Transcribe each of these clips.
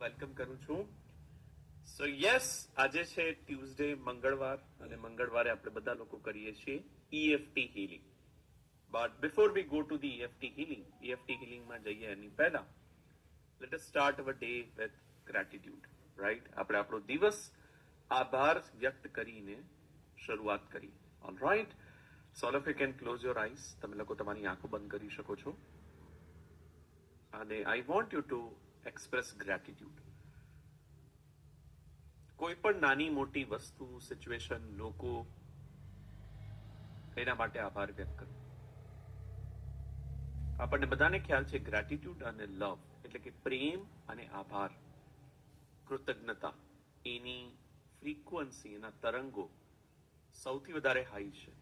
Welcome કરું છું. સો yes, આજે છે ટ્યુઝડે, મંગળવાર, અને મંગળવારે આપણે બધા લોકો કરીએ છીએ EFT healing. But before we go to the EFT હીલિંગમાં જઈએ એની પહેલા let us start our day with gratitude. Right, આપણે આપણો દિવસ આભાર વ્યક્ત કરીને શરૂઆત કરીએ. All right, so all of you can close your eyes. તમે લોકો તમારી આંખો બંધ કરી શકો છો અને I want you to express gratitude. કોઈ પણ નાની મોટી વસ્તુ, સિચ્યુએશન, લોકો, એના માટે આભાર વ્યક્ત કરો. આપણને બધાને ખ્યાલ છે ગ્રેટિટ્યુડ અને લવ એટલે કે પ્રેમ અને આભાર, કૃતજ્ઞતા, એની ફ્રીક્વન્સી, એના તરંગો સૌથી વધારે હાઈ છે.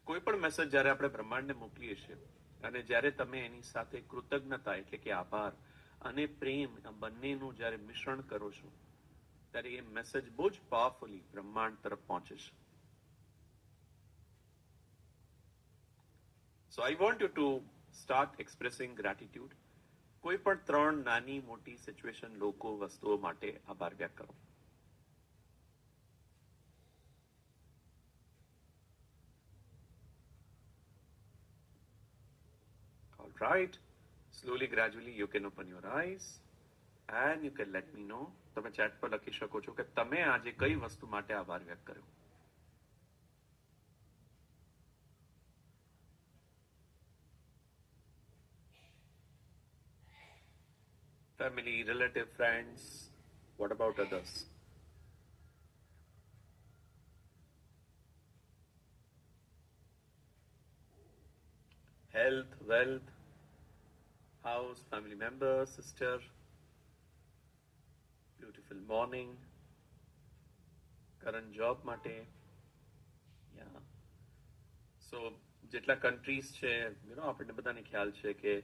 કોઈ પણ મેસેજ જ્યારે આપણે બ્રહ્માંડને મોકલીએ છીએ અને જ્યારે તમે એની સાથે કૃતજ્ઞતા એટલે કે આભાર અને પ્રેમ આ બંનેનું જ્યારે મિશ્રણ કરો છો ત્યારે એ મેસેજ બહુ જ પાવરફુલી બ્રહ્માંડ તરફ પહોંચે છે. So I want you to start expressing gratitude. કોઈ પણ ત્રણ નાની મોટી સિચ્યુએશન, લોકો, વસ્તુઓ માટે આભાર વ્યક્ત કરો. All right. Slowly, gradually, you can open your eyes and you can let me know. તમે ચેટ પર લખી શકો છો કે તમે આજે કઈ વસ્તુ માટે આભાર વ્યક્ત કર્યો. Family, relative, friends. What about others? Health, wealth, house, family member, sister. Beautiful morning. Current job માટે. Yeah. So જેટલા કન્ટ્રીઝ છે, આપણને બધાને ખ્યાલ છે કે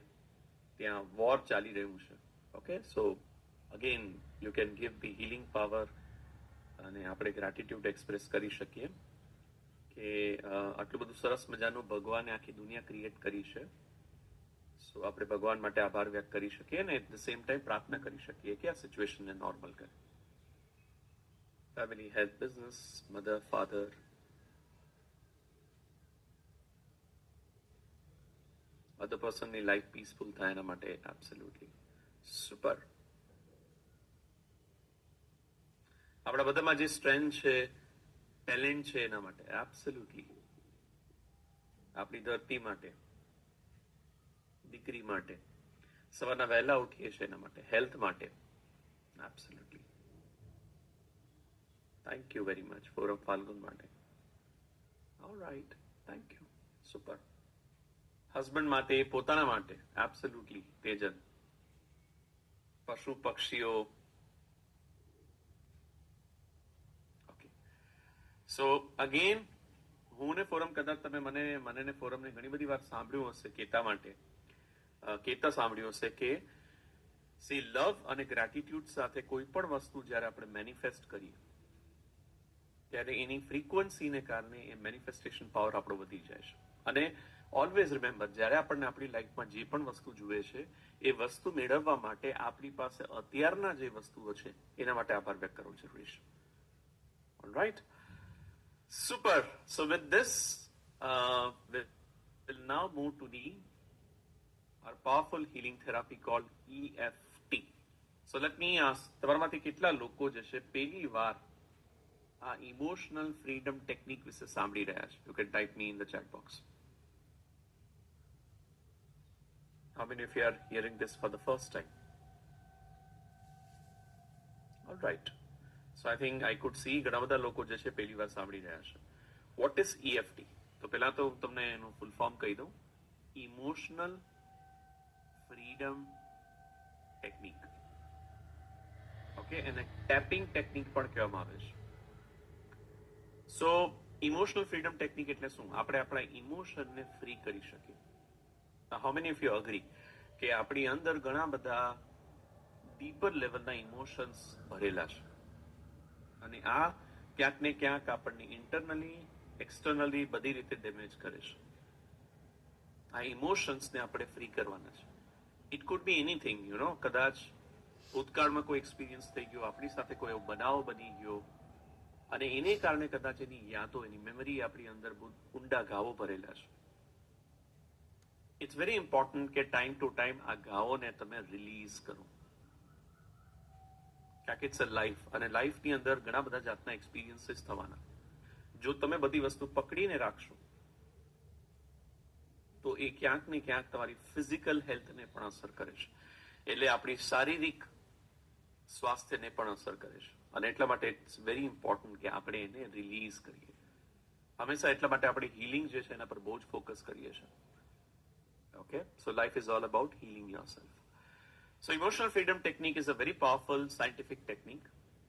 ત્યાં વોર ચાલી રહ્યું છે. Okay, so again you can give the healing power અને આપણે ગ્રેટિટ્યુડ એક્સપ્રેસ કરી શકીએ કે આટલું બધું સરસ મજાનું ભગવાને આખી દુનિયા ક્રિએટ કરી છે. સો આપણે ભગવાન માટે આભાર વ્યક્ત કરી શકીએ અને એટ ધ સેમ ટાઈમ પ્રાર્થના કરી શકીએ કે આ સિચ્યુએશનને નોર્મલ કરે. Family, health, business, mother, father. Other પર્સનની લાઈફ પીસફુલ થાય એના માટે એબ્સોલ્યુટલી સુપર. આપણા બધામાં જે સ્ટ્રેન્થ છે, ટેલેન્ટ છે, એના માટે એબ્સોલ્યુટલી. આપણી ધરતી માટે, દીકરી માટે, સવારના વહેલા ઉઠીએ છીએ એના માટે, હેલ્થ માટે absolutely. Thank you very much Foram Falgun માટે. Alright, thank you, super. Husband માટે, પોતાના માટે એબ્સોલ્યુટલી તેજન. પશુ પક્ષીઓ. ઓકે, સો અગેન હું ને ફોરમ, કદાચ તમે મને ફોરમને ઘણી બધી વાર સાંભળ્યું હશે કેતા માટે, કેતા સાંભળ્યું હશે કે સી લવ અને ગ્રેટિટ્યુડ સાથે કોઈ પણ વસ્તુ જ્યારે આપણે મેનિફેસ્ટ કરીએ ત્યારે એની ફ્રીક્વન્સીને કારણે એ મેનિફેસ્ટેશન પાવર આપણો વધી જાય છે. અને ઓલવેઝ રિમેમ્બર, જ્યારે આપણને આપણી લાઈફમાં જે પણ વસ્તુ જુએ છે એ વસ્તુ મેળવવા માટે આપણી પાસે અત્યારના જે વસ્તુઓ છે એના માટે આભાર વ્યક્ત કરવો જરૂરી છે. Alright, super. So with this, we'll now move to our powerful healing therapy called EFT. So let me ask, તમારામાંથી કેટલા લોકો જે છે પહેલી વાર આ ઇમોશનલ ફ્રીડમ ટેકનિક વિશે સાંભળી રહ્યા છે? You can type me in the chat box. How many of you are hearing this for the first time? All right. So I think I could see ઘણા બધા લોકો જે છે પહેલી વાર સાંભળી રહ્યા છે. What is EFT? તો પહેલા તો તમને એનું ફૂલ ફોર્મ કહી દઉં. Emotional freedom technique. ઓકે, એને ટેપિંગ ટેકનિક પણ કહેવામાં આવે છે. સો ઇમોશનલ ફ્રીડમ ટેકનિક એટલે શું? આપણે આપણા ઇમોશનને ફ્રી કરી શકીએ. How many of you agree કે આપણી અંદર ઘણા બધા ડીપર લેવલના ઇમોશન્સ ભરેલા છે અને આ ક્યાંક ને ક્યાંક આપણને ઇન્ટરનલી, એક્સટર્નલી બધી રીતે ડેમેજ કરે છે. આ ઇમોશન્સને આપણે ફ્રી કરવાના છે. ઇટ કુડ બી એનીથિંગ, કદાચ ભૂતકાળમાં કોઈ એક્સપિરિયન્સ થઈ ગયો, આપણી સાથે કોઈ એવો બનાવ બની ગયો અને એને કારણે કદાચ એની યાદો, એની મેમરી આપણી અંદર બહુ ઊંડા ઘાવો ભરેલા છે. ઇટ્સ વેરી ઇમ્પોર્ટન્ટ કે ટાઈમ ટુ ટાઈમ આ ઘાવોને તમે રિલીઝ કરો. કારણ કે ઇટ્સ અ લાઈફ, અને લાઈફની અંદર ઘણા બધા જાતના એક્સપિરિયન્સીસ થવાના. જો તમે બધી વસ્તુ પકડીને રાખશો તો એ ક્યાંક ને ક્યાંક તમારી ફિઝિકલ હેલ્થને પણ અસર કરે છે, એટલે આપણી શારીરિક સ્વાસ્થ્યને પણ અસર કરે છે. અને એટલા માટે ઇટ્સ વેરી ઇમ્પોર્ટન્ટ કે આપણે એને રિલીઝ કરીએ. હંમેશા એટલા માટે આપણે હીલિંગ જે છે એના પર બહુ જ ફોકસ કરીએ છીએ. Okay, so life is all about healing yourself. So emotional freedom technique is a very powerful scientific technique.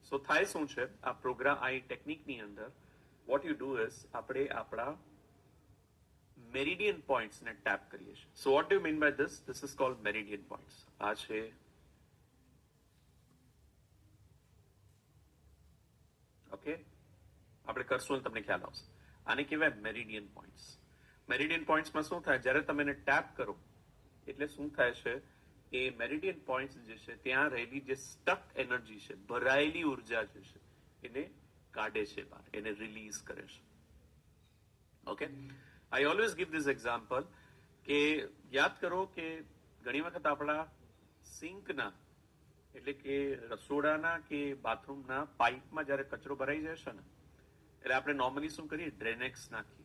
So થાય શું છે આ પ્રોગ્રામ, આ ટેકનિકની અંદર વોટ યુ ડુ ઇઝ આપણે આપણા મેરિડિયન પોઈન્ટ્સ ને ટેપ કરીએ છીએ. So what do mean by this? This is called meridian points. આ છે ઓકે, આપણે કરશું તમને ખ્યાલ આવશે. આને કહેવાય મેરિડિયન પોઈન્ટ્સ. મેરિડિયન પોઈન્ટ્સમાં શું થાય, જ્યારે તમે એને ટેપ કરો એટલે શું થાય છે, એ મેરિડિયન પોઈન્ટ્સ જે છે ત્યાં રહેલી જે સ્ટક એનર્જી છે, ભરાયેલી ઉર્જા જે છે એને કાઢે છે બહાર, એને રિલીઝ કરે છે. Okay, I always give this example કે યાદ કરો કે ઘણી વખત આપણા સિંકના, એટલે કે રસોડાના કે બાથરૂમના પાઇપમાં જ્યારે કચરો ભરાઈ જાય છે ને, એટલે આપણે નોર્મલી શું કરીએ, ડ્રેનેક્સ નાખીએ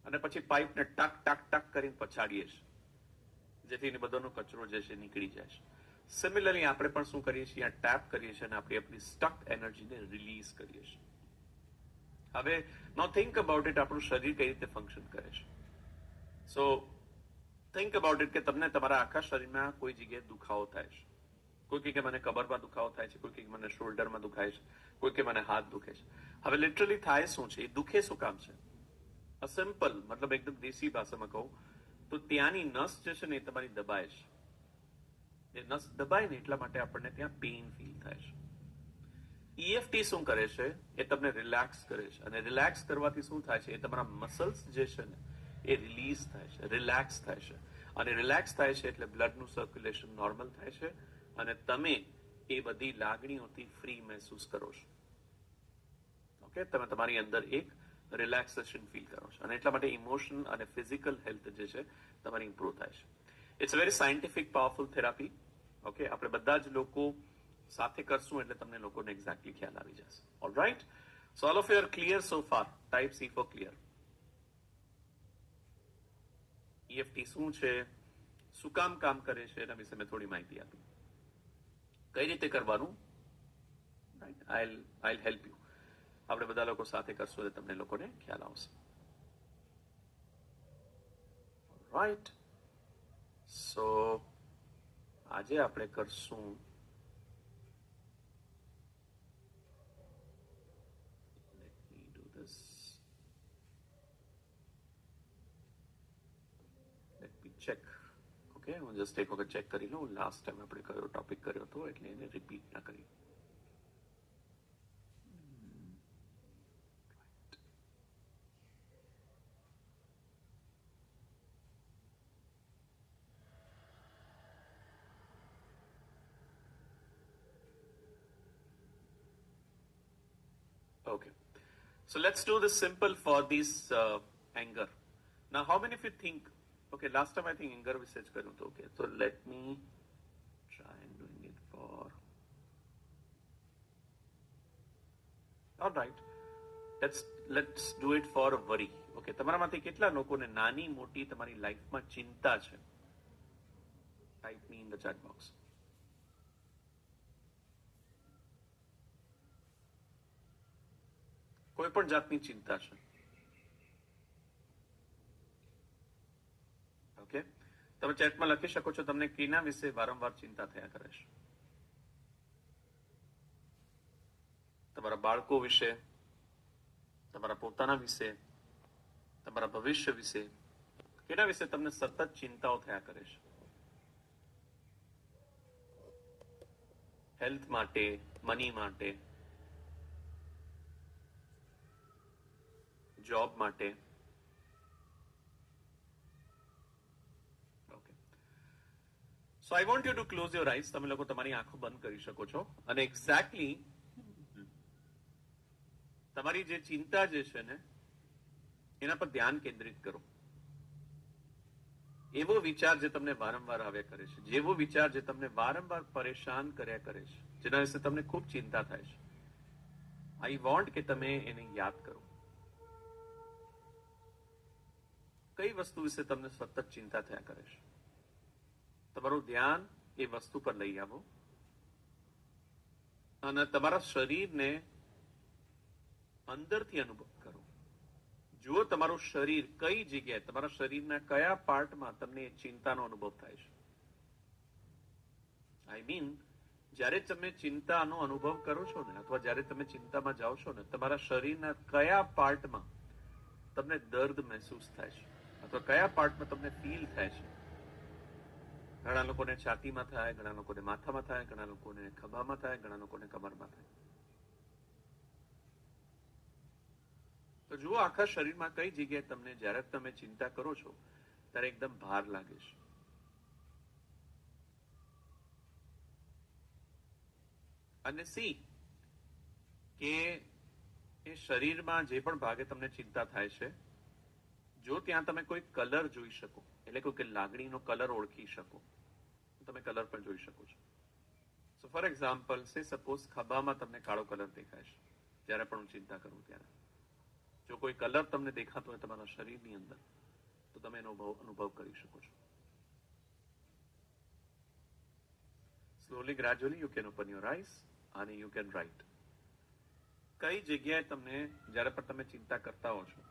અને પછી પાઇપને ટક ટક ટક કરીને પછાડીએ છીએ, જેથી બધાનો કચરો જે છે નીકળી જાય છે. સિમિલરલી આપણે પણ શું કરીએ છીએ, ટેપ કરીએ છીએ અને આપણી સ્ટક એનર્જીને રિલીઝ કરીએ છીએ. હવે નાઉ થિંક અબાઉટ ઇટ, આપણું શરીર કઈ રીતે ફંક્શન કરે છે. સો થિંક અબાઉટ ઇટ કે તમને તમારા આખા શરીરમાં કોઈ જગ્યાએ દુખાવો થાય છે. કોઈ કે મને કમરમાં દુખાવો થાય છે, કોઈ કે મને શોલ્ડરમાં દુખાય છે, કોઈ કે મને હાથ દુખે છે. હવે લિટરલી થાય શું છે, એ દુખે શું કામ છે? અ સિમ્પલ, મતલબ એકદમ દેશી ભાષામાં કહું તો ત્યાંની નસ જે છે ને એ તમારી દબાય છે. એ નસ દબાય ને એટલા માટે આપણને ત્યાં પેઇન ફીલ થાય છે. EFT શું કરે છે, એ તમને રિલેક્સ કરે છે, અને રિલેક્સ કરવાથી શું થાય છે, એ તમારા મસલ્સ જે છે ને એ રિલીઝ થાય છે, રિલેક્સ થાય છે. અને રિલેક્સ થાય છે એટલે બ્લડનું સર્ક્યુલેશન નોર્મલ થાય છે અને તમે એ બધી લાગણીઓથી ફ્રી મહેસૂસ કરો છો. ઓકે, તમે તમારી અંદર એક રિલેક્સેશન ફીલ કરો છો, અને એટલા માટે ઇમોશનલ અને ફિઝિકલ હેલ્થ જે છે તમારી ઇમ્પ્રુવ થાય છે. It's a very scientific powerful therapy. Okay, આપણે બધા જ લોકો સાથે કરશું એટલે તમને લોકોને એક્ઝેક્ટલી ખ્યાલ આવી જશે. Alright, so all of you are clear so far? Type C for clear. EFT શું છે, શું કામ કરે છે, એના વિશે મેં થોડી માહિતી આપી. કઈ રીતે કરવાનું, આઈલ હેલ્પ યુ. આપણે બધા લોકો સાથે કરશું એટલે તમને લોકોને ખ્યાલ આવશે. રાઈટ, સો આજે આપણે કરશું ચેક. ઓકે, હું જસ્ટ એક વખત ચેક કરી લઉં લાસ્ટ ટાઈમ આપણે કયો ટોપિક કર્યો હતો, એટલે એને રિપીટ ના કરી. Okay, so let's do this simple for this anger. Now, how many of you think? Okay, last time I think anger research કર્યું હતું. Okay, so let me try and doing it for. All right, let's do it for worry. Okay, તમારામાંથી કેટલા લોકોને નાની મોટી તમારી લાઈફમાં ચિંતા છે? Type me in the chat box. કોઈ પણ જાતની ચિંતા છે? ઓકે, તમે ચેટમાં લખી શકો છો તમને કેના વિશે વારંવાર ચિંતા થયા કરે છે. તમારા બાળકો વિશે, તમારા પોતાના વિશે, તમારા ભવિષ્ય વિશે, કેના વિશે તમને સતત ચિંતાઓ થયા કરે છે? હેલ્થ માટે, મની માટે, જોબ માટે. Okay, so I want you to close your eyes. તમે લોકો તમારી આંખો બંધ કરી શકો છો અને એક્ઝેક્ટલી તમારી જે ચિંતા જે છે ને એના પર ધ્યાન કેન્દ્રિત કરો. એવો વિચાર જે તમને વારંવાર આવ્યા કરે છે, જેવો વિચાર જે તમને વારંવાર પરેશાન કર્યા કરે છે, જેના વિશે તમને ખૂબ ચિંતા થાય છે, આઈ વોન્ટ કે તમે એને યાદ કરો. કઈ વસ્તુ વિશે તમને સતત ચિંતા થયા કરે છે? તમારું ધ્યાન એ વસ્તુ પર લઈ આવો અને તમારા શરીરને અંદરથી અનુભવ કરો. જુઓ તમારું શરીર કઈ જગ્યાએ, તમારા શરીરના કયા પાર્ટમાં તમને ચિંતાનો અનુભવ થાય છે. આઈ મીન જ્યારે તમે ચિંતાનો અનુભવ કરો છો ને, અથવા જ્યારે તમે ચિંતામાં જાઓ છો ને, તમારા શરીરના કયા પાર્ટમાં તમને દર્દ મહેસૂસ થાય છે, અથવા કયા પાર્ટમાં તમને ફીલ થાય છે. ઘણા લોકોને છાતીમાં થાય, ઘણા લોકોને માથામાં થાય, ઘણા લોકોને ખભામાં થાય, ઘણા લોકોને કમરમાં થાય. તો જુઓ આખા શરીરમાં કઈ જગ્યાએ તમને જ્યારે તમે ચિંતા કરો છો ત્યારે એકદમ ભાર લાગે છે. અને સી કે એ શરીરમાં જે પણ ભાગે તમને ચિંતા થાય છે, જો ત્યાં તમે કોઈ કલર જોઈ શકો, એટલે કે લાગણીનો કલર ઓળખી શકો, તમે કલર પણ જોઈ શકો છો. સો ફોર એક્ઝામ્પલ, સે સપોઝ ખભામાં તમને કાળો કલર દેખાય છે જ્યારે પણ હું ચિંતા કરું ત્યારે. જો કોઈ કલર તમને દેખાતો હોય તમારા શરીરની અંદર, તો તમે એનો અનુભવ કરી શકો છો. Slowly gradually you can open your eyes અને યુ કેન રાઇટ. કઈ જગ્યાએ તમને જ્યારે પણ તમે ચિંતા કરતા હો છો,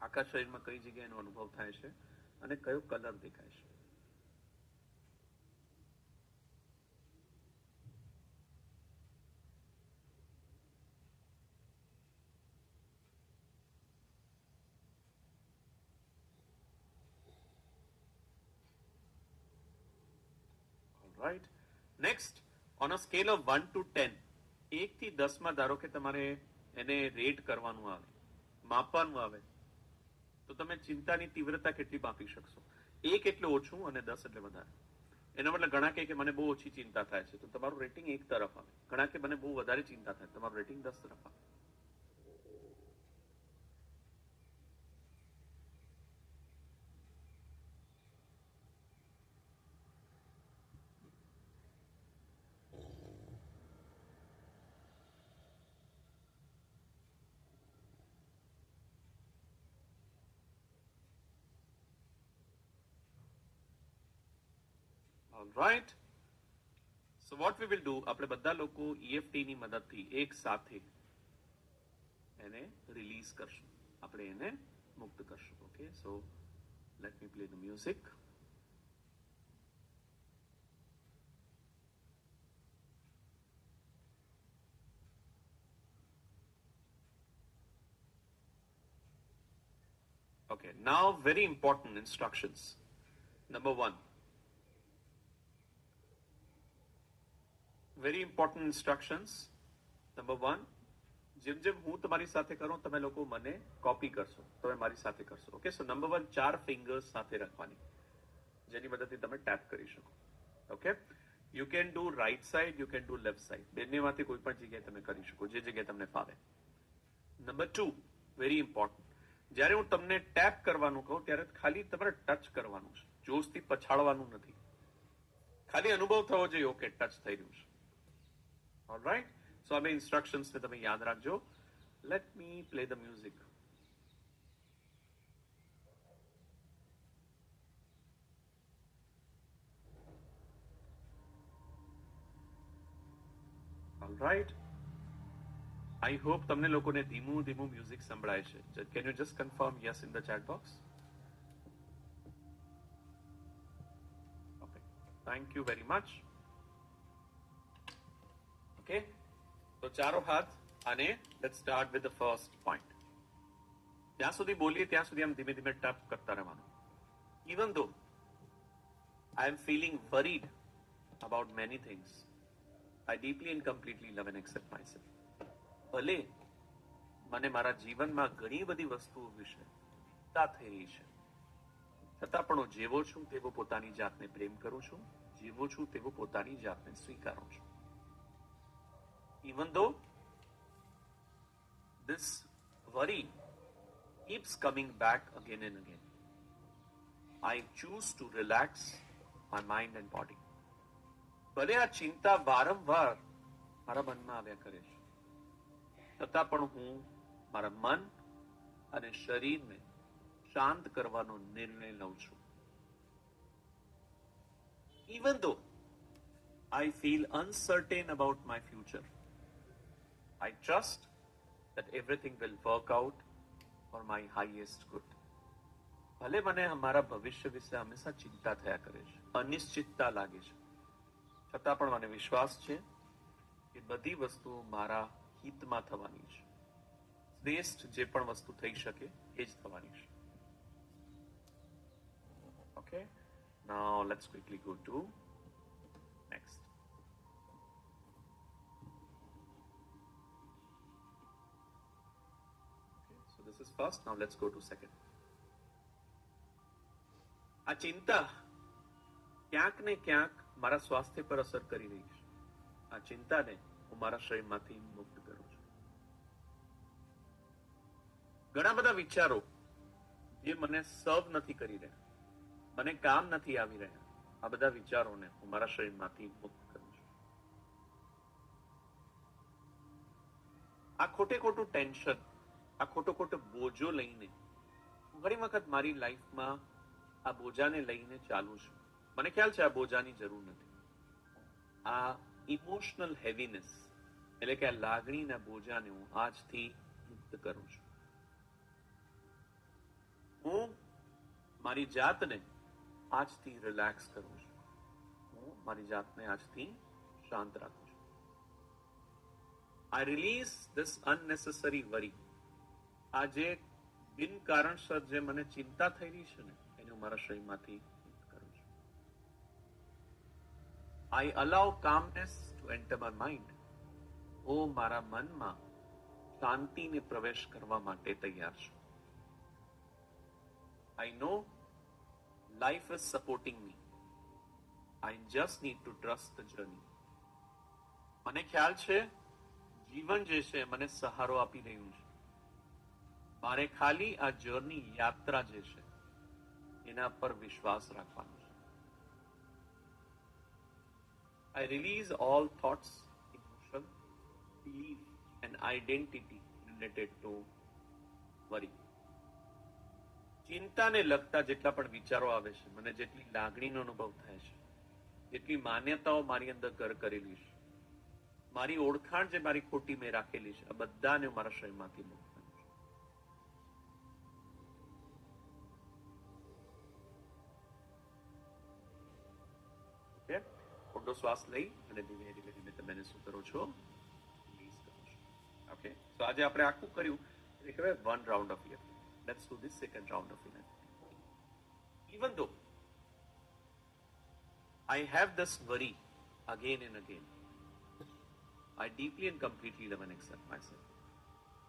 આખા શરીરમાં કઈ જગ્યાએ એનો અનુભવ થાય છે અને કયો કલર દેખાય છે. Right. Next, on a scale of 1 to 10, 1 થી 10 માં ધારો કે તમારે એને રેટ કરવાનું આવે, માપવાનું આવે, તો તમે ચિંતાની તીવ્રતા કેટલી માપી શકશો? 1 એટલે ઓછું અને 10 એટલે વધારે. એનો મતલબ ઘણા કે મને બહુ ઓછી ચિંતા થાય છે, તો તમારું રેટિંગ 1 તરફ આવે. ઘણા કે મને બહુ વધારે ચિંતા થાય, તમારું રેટિંગ 10 તરફ આવે. Right. So what we will do, આપણે બધા લોકો EFT ની મદદથી એક સાથે એને રિલીઝ કરશું, આપણે એને મુક્ત કરશું. Okay, so let me play the music. Okay, now very important instructions. Number 1. Very important instructions. Number 1. જેમ જેમ હું તમારી સાથે કરું, તમે લોકો મને કોપી કરશો, તમે મારી સાથે કરશો. ઓકે, સો નંબર 1, 4 ફિંગર્સ સાથે રાખવાની, જેની મદદથી તમે ટેપ કરી શકો. Okay, you can do right side, you can do left side, બંનેમાંથી કોઈ પણ જગ્યાએ તમે કરી શકો, જે જગ્યાએ તમને ફાવે. નંબર 2, વેરી ઇમ્પોર્ટન્ટ, જ્યારે હું તમને ટેપ કરવાનું કહું ત્યારે ખાલી તમારે ટચ કરવાનું છે, જોશથી પછાડવાનું નથી. ખાલી અનુભવ થવો જોઈએ, ઓકે ટચ થઈ રહ્યું છે. ઓલરાઈટ, સો આ બે ઇન્સ્ટ્રક્શન્સ ને તમે યાદ રાખજો. Let me play the music. Alright, I hope તમને લોકોને ધીમું ધીમું મ્યુઝિક સંભળાય છે. Can you just confirm yes in the chat box? Okay, thank you very much. Okay, તો ચારો હાથ અને let's start with the first point. જ્યાં સુધી બોલીએ ત્યાં સુધી આમ ધીમે ધીમે ટેપ કરતા રહેવાનું. ઇવન ધો I am feeling worried about many things, I deeply and completely love and accept myself. ભલે મને મારા જીવનમાં ઘણી બધી વસ્તુઓ વિશે ચિંતા થઈ રહી છે, છતાં પણ હું જેવો છું તેવો પોતાની જાતને પ્રેમ કરું છું, જેવો છું તેવો પોતાની જાતને સ્વીકારું છું. Even though this worry keeps coming back again and again, I choose to relax my mind and body. ભલે આ ચિંતા વારંવાર મારા મનમાં આવ્યા કરે છે, છતાં પણ હું મારા મન અને શરીરને શાંત કરવાનો નિર્ણય લઉં છું. Even though I feel uncertain about my future, I trust that everything will work out for my highest good. ભલે મને મારા ભવિષ્ય વિશે હંમેશા ચિંતા થયા કરે છે, અનિશ્ચિતતા લાગે છે, છતાં પણ મને વિશ્વાસ છે કે બધી વસ્તુઓ મારા હિતમાં થવાની છે. શ્રેષ્ઠ જે પણ વસ્તુ થઈ શકે એ જ થવાની છે. Okay, now let's quickly go to next. Okay, so this is first. Now let's go to second. આ ચિંતા ક્યાંક ને ક્યાંક મારા સ્વાસ્થ્ય પર અસર કરી રહી છે. આ ચિંતાને હું મારા શરીરમાંથી મુક્ત કરું છું. ઘણા બધા વિચારો જે મને સર્વ નથી કરી રહ્યા, મને કામ નથી આવી રહ્યા, આ બધા વિચારોને હું મારા શરીરમાંથી મુક્ત કરું છું. આ ખોટે ખોટું ટેન્શન, આ ખોટો ખોટો બોજો લઈને ઘણી વખત મારી લાઈફમાં આ બોજાને લઈને ચાલુ છું. મને ખ્યાલ છે આ બોજાની જરૂર નથી. આ ઇમોશનલ હેવીનેસ એટલે કે આ લાગણીના બોજાને હું આજથી મુક્ત કરું છું. હું મારી જાતને આજથી રિલેક્સ કરું છું. હું મારી જાતને આજથી શાંત રાખું છું. આઈ રિલીઝ ધીસ અનનેસેસરી વરી. આ જે બિન કારણસર જે મને ચિંતા થઈ રહી છે ને, એને હું મારા શરીરમાંથી મુક્ત કરું છું. I allow calmness to enter my mind. હું મારા મનમાં શાંતિને પ્રવેશ કરવા માટે તૈયાર છું. I know life is supporting me. I just need to trust the journey. મને ખ્યાલ છે જીવન જે છે મને સહારો આપી રહ્યું છે. મારે ખાલી આ જર્ની, યાત્રા જે છે એના પર વિશ્વાસ રાખવાનો છે. I release all thoughts, emotion, belief and identity related to worry. ચિંતાને લગતા જેટલા પણ વિચારો આવે છે, મને જેટલી લાગણીનો અનુભવ થાય છે, જેટલી માન્યતાઓ મારી અંદર ઘર કરેલી છે, મારી ઓળખાણ જે મારી ખોટી મેં રાખેલી છે, આ બધાને હું મારા શરીરમાંથી મુક્ત કરું છું. ઓકે, ઊંડો શ્વાસ લઈ અને ધીમે ધીમે ધીમે તમે શું કરો છો, રિલીઝ કરો છો. ઓકે, તો આજે આપણે આખું કર્યું એ કહેવાય one round of year. Let's do this second round of it. Even though I have this worry again and again, I deeply and completely love and accept myself.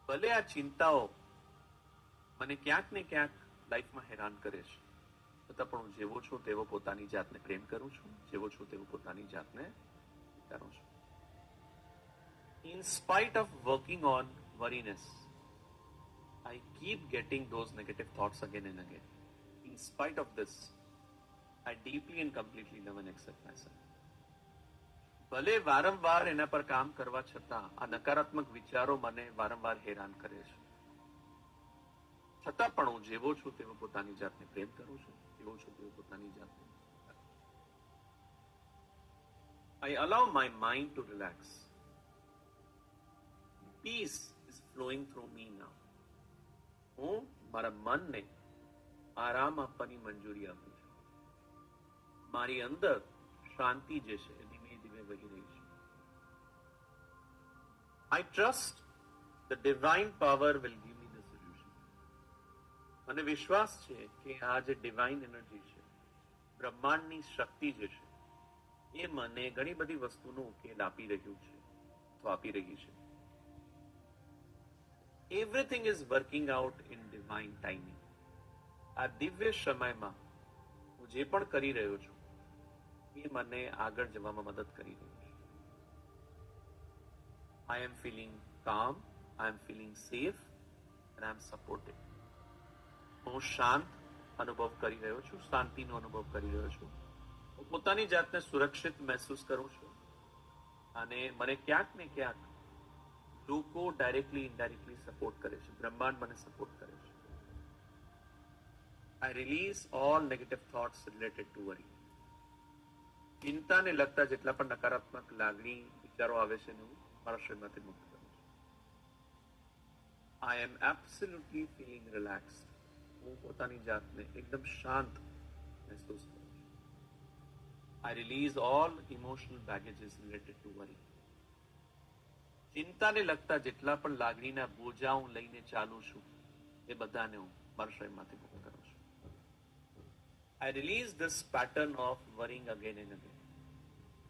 ભલે આ ચિંતાઓ મને ક્યાંક ને ક્યાંક લાઈફમાં હેરાન કરે છે, છતાં પણ હું જેવો છું તેવો પોતાની જાતને પ્રેમ કરું છું, જેવો છું તેવો પોતાની જાતને સ્વીકારું છું. In spite of working on worriness, I keep getting those negative thoughts again and again. In spite of this, I deeply and completely love and accept myself. ભલે વારંવાર એના પર કામ કરવા છતાં આ નકારાત્મક વિચારો મને વારંવાર હેરાન કરે છે, છતાં પણ હું જેવો છું તેવો પોતાની જાતને પ્રેમ કરું છું, જેવો છું તેવો પોતાની જાતને. I allow my mind to relax. Peace is flowing through me now. હું મારા મનને આરામ આપવાની મંજૂરી આપું છું. મારી અંદર શાંતિ જે છે ધીમે ધીમે વહી રહી છે. I trust the divine power will give me the solution. મને વિશ્વાસ છે કે આ જે ડિવાઇન એનર્જી છે, બ્રહ્માંડની શક્તિ જે છે, એ મને ઘણી બધી વસ્તુનો ઉકેલ આપી રહ્યું છે, તો આપી રહી છે. Everything is working out in divine timing. આ દિવ્ય સમયમાં હું જે પણ કરી રહ્યો છું એ મને આગળ જવામાં મદદ કરી રહ્યું છે. I am feeling calm, I am feeling safe and I am supported. હું શાંત અનુભવ કરી રહ્યો છું, શાંતિનો અનુભવ કરી રહ્યો છું. હું પોતાની જાતને સુરક્ષિત મહેસૂસ કરું છું અને મને ક્યાંક ને ક્યાંક લોકો ડાયરેક્ટલી ઇનડાયરેક્ટલી સપોર્ટ કરે છે, બ્રહ્માંડ મને સપોર્ટ કરે છે. I release all negative thoughts related to worry. ચિંતાને લગતા જેટલા પણ નકારાત્મક લાગણી વિચારો આવે છે હું મારા શરીરમાંથી મુક્ત કરું છું. I am absolutely feeling relaxed. હું પોતાની જાતને એકદમ શાંત મહેસૂસ કરું છું. I release all emotional baggages related to worry. ચિંતાને લગતા જેટલા પણ લાગણીના બોજા હું લઈને ચાલું છું એ બધાને હું મારા શરીરમાંથી મુક્ત કરું છું. I release this pattern of worrying again and again.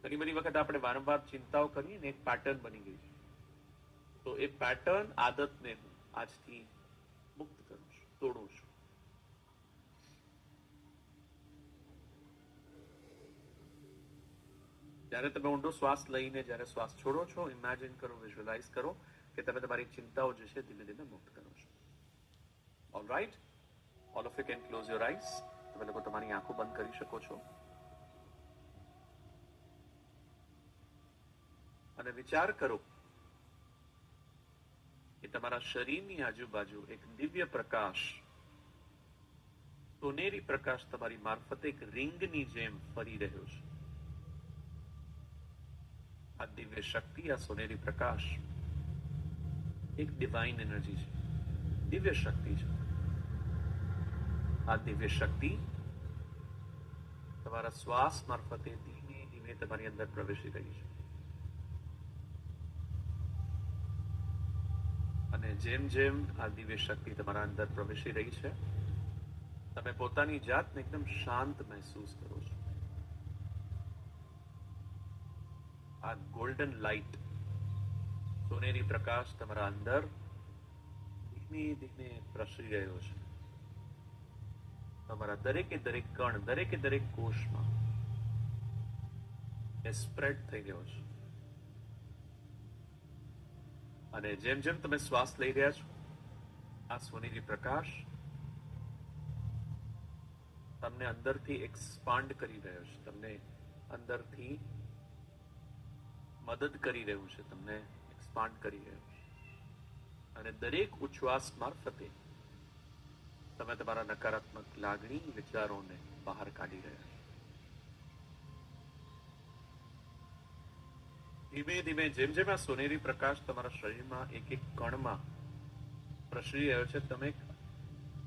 ઘણી બધી વખત આપણે વારંવાર ચિંતાઓ કરીએ ને એક પેટર્ન બની ગઈ છે. તો એ પેટર્ન આદતને હું આજથી મુક્ત કરું છું, તોડું છું. જ્યારે તમે ઊંડો શ્વાસ લઈને જ્યારે શ્વાસ છોડો છો, ઇમેજિન કરો, વિઝ્યુઅલાઇઝ કરો કે તમે તમારી ચિંતાઓ જે છે ધીમે ધીમે મુક્ત કરો છો. All right, all of you can close your eyes. તમે લોકો તમારી આંખો બંધ કરી શકો છો અને વિચાર કરો કે તમારા શરીરની આજુબાજુ એક દિવ્ય પ્રકાશ, સોનેરી પ્રકાશ તમારી મારફતે એક રિંગની જેમ ફરી રહ્યો છે. આ દિવ્ય શક્તિ, આ સોનેરી પ્રકાશ એક ડિવાઇન એનર્જી છે, દિવ્ય શક્તિ છે. આ દિવ્ય શક્તિ તમારા શ્વાસ મારફતે ધીમે ધીમે તમારી અંદર પ્રવેશી રહી છે અને જેમ જેમ આ દિવ્ય શક્તિ તમારા અંદર પ્રવેશી રહી છે તમે પોતાની જાતને એકદમ શાંત મહેસૂસ કરો છો. આ ગોલ્ડન લાઇટ, સોનેરી પ્રકાશ તમારા અંદર ધીમે ધીમે પ્રસરી રહ્યો છે. તમારા દરેકે દરેક કણ, દરેકે દરેક કોષમાં એ સ્પ્રેડ થઈ રહ્યો છે અને જેમ જેમ તમે શ્વાસ લઈ રહ્યા છો આ સોનેરી પ્રકાશ તમને અંદરથી એક્સપાન્ડ કરી રહ્યો છે, તમને અંદરથી મદદ કરી રહ્યું છે, તમને એક્સપાન્ડ કરી રહ્યું છે અને દરેક ઉચ્છ્વાસ મારફતે તમે તમારા નકારાત્મક લાગણી, વિચારોને બહાર કાઢી રહ્યા છો. ધીમે ધીમે જેમ જેમ આ સોનેરી પ્રકાશ તમારા શરીરમાં એક એક કણમાં પ્રસરી રહ્યો છે તમે એક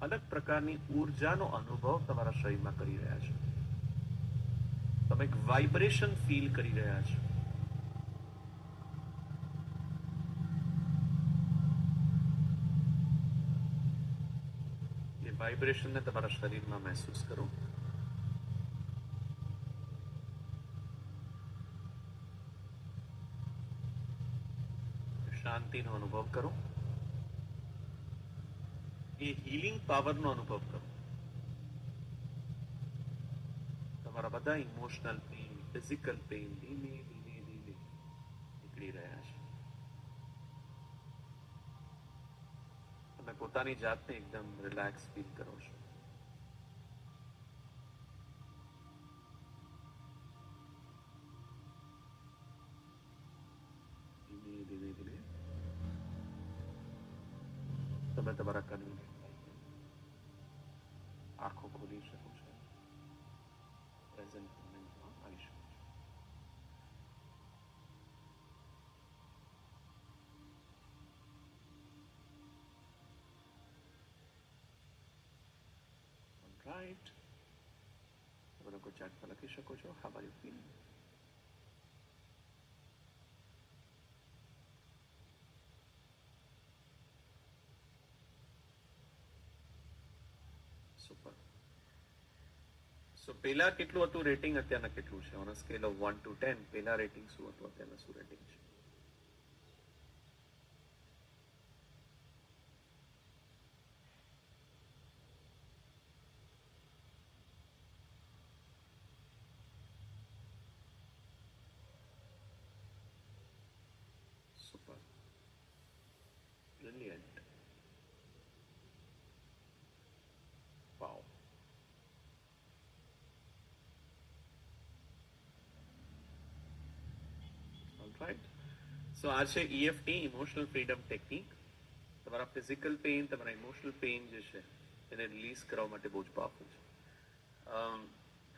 અલગ પ્રકારની ઉર્જાનો અનુભવ તમારા શરીરમાં કરી રહ્યા છો. તમે એક વાઇબ્રેશન ફીલ કરી રહ્યા છો. એ વાઇબ્રેશનને તમારા શરીરમાં મહેસૂસ કરો. શાંતિનો અનુભવ કરો. એ હીલિંગ પાવરનો અનુભવ કરો. તમારા બધા ઇમોશનલ પેઇન, ફિઝિકલ પેઇન ધીમે ધીમે ધીમે નીકળી રહ્યા છે. તમે પોતાની જાતને એકદમ રિલેક્સ ફીલ કરો છો. ધીમે ધીમે ધીમે તમે તમારા કનની આંખો ખોલી શકો છો. પ્રેઝન્ટ મોમેન્ટમાં આવી શકો છો. રાઈટ, તમે લોકો ચેટ પર લખી શકો છો. How are you feeling? Super. So પેલા કેટલું હતું રેટિંગ, અત્યારના કેટલું છે? On a scale of 1 to 10 પેલા રેટિંગ શું હતું, અત્યારના શું રેટિંગ છે? રાઈટ. સો આ છે EFT, ઇમોશનલ ફ્રીડમ ટેકનિક. તમારા ફિઝિકલ પેઇન, તમારા ઇમોશનલ પેઇન જે છે એને રિલીઝ કરવા માટે બહુ જ પાવરફુલ છે.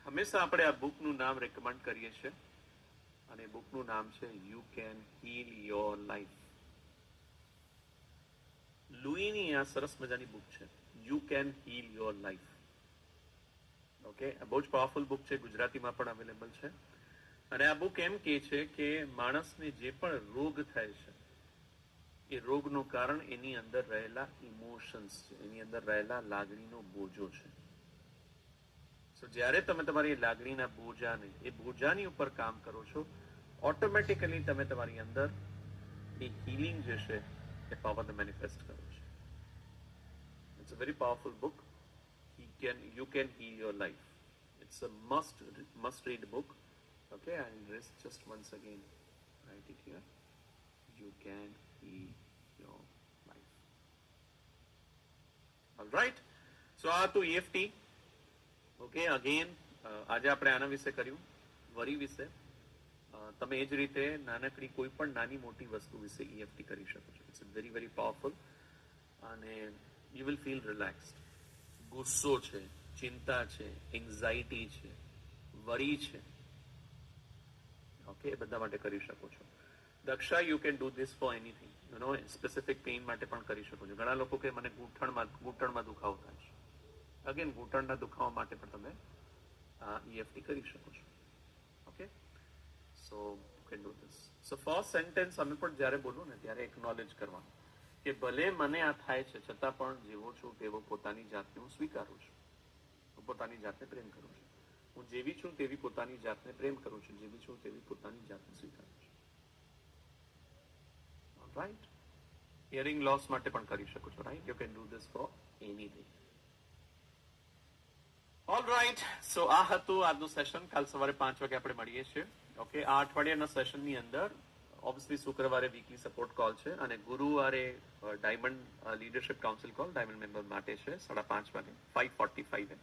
હંમેશા આપણે આ બુકનું નામ રેકમેન્ડ કરીએ છીએ અને બુકનું નામ છે you can heal your life. લુઈની આ સરસ મજાની બુક છે, you can heal your life. Okay, બહુ જ પાવરફુલ બુક છે, ગુજરાતીમાં પણ અવેલેબલ છે. અને આ બુક એમ કહે છે કે માણસને જે પણ રોગ થાય છે એ રોગનું કારણ એની અંદર રહેલા ઇમોશન્સ છે, એની અંદર રહેલા લાગણીનો બોજો છે. સો જ્યારે તમે તમારી લાગણીના બોજાને, એ બોજાની ઉપર કામ કરો છો, ઓટોમેટિકલી તમે તમારી અંદર એ હીલિંગ જે છે એ પાવરને મેનિફેસ્ટ કરો છો. It's a very powerful book. You can heal your life. It's a must read book. Okay, I'll just once again write it here. You can heal your life. All right. So આ તો EFT. Okay, again આજે આપણે આના વિશે કર્યું, વરી વિશે. તમે એ જ રીતે નાનકડી કોઈ પણ નાની મોટી વસ્તુ વિશે EFT કરી શકો છો. ઇટ્સ વેરી વેરી પાવરફુલ અને યુ વિલ ફીલ રિલેક્સ્ડ. ગુસ્સો છે, ચિંતા છે, એન્ઝાઇટી છે, વરી છે, ઓકે, એ બધા માટે કરી શકો છો. Daksha, you can do this for anything, you know, specific pain માટે પણ કરી શકો છો. ઘણા લોકો કે મને ઘૂંટણમાં દુખાવો થાય છે. અગેન ઘૂંટણના દુખાવા માટે પણ તમે EFT કરી શકો છો. Okay, so you can do this. So first sentence અમે પણ જ્યારે બોલું ને ત્યારે એકનોલેજ કરવાનું કે ભલે મને આ થાય છે છતાં પણ જેવો છું તેવો પોતાની જાતને હું સ્વીકારું છું. હું પોતાની જાતને પ્રેમ કરું છું. હું જેવી છું તેવી પોતાની જાતને પ્રેમ કરું છું. જેવી છું તેવી પોતાની જાતને સ્વીકારું છું. રાઈટ. હિયરિંગ લોસ માટે પણ કરી શકો છો. Right, you can do this for anything. All right. So આ હતું આજનું સેશન. કાલ સવારે 5 વાગે આપણે મળીએ છીએ. ઓકે, આ અઠવાડિયાના સેશનની અંદર ઓબ્વિયસલી શુક્રવારે વીકલી સપોર્ટ કોલ છે અને ગુરુવારે diamond leadership council call diamond member માટે છે 5:30 વાગે, 5:45.